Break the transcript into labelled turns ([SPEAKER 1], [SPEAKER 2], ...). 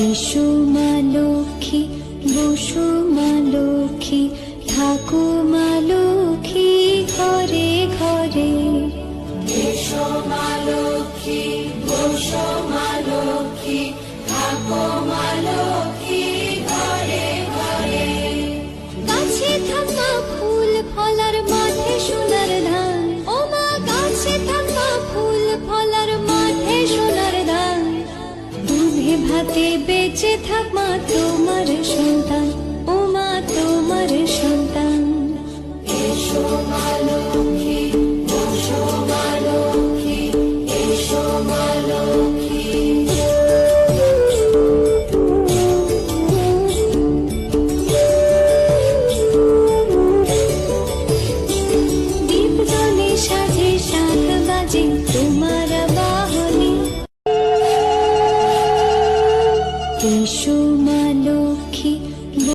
[SPEAKER 1] এসো মা লক্ষ্মী, বসো মা লক্ষ্মী, থাকো মা লক্ষ্মী ঘরে ঘরে।
[SPEAKER 2] এসো মা লক্ষ্মী, বসো মা লক্ষ্মী, থাকো মা লক্ষ্মী ঘরে ঘরে।
[SPEAKER 1] গাছে থাকা ফুল ফলার মাঠে সোনার ধান, ও মা গাছে থাকা ফুল ফলার মাঠে সোনার ধান। দুধে ভাতে বেঁচে থাক মা তোমার সন্তান, ও মা তোমার সন্তান।
[SPEAKER 2] এসো মা লক্ষ্মী, বসো মা লক্ষ্মী, এসো মা লক্ষ্মী।
[SPEAKER 1] দীপ জ্বলে সাজে 7 বাজে তোমার বাহনে। এসো মা লক্ষ্মী,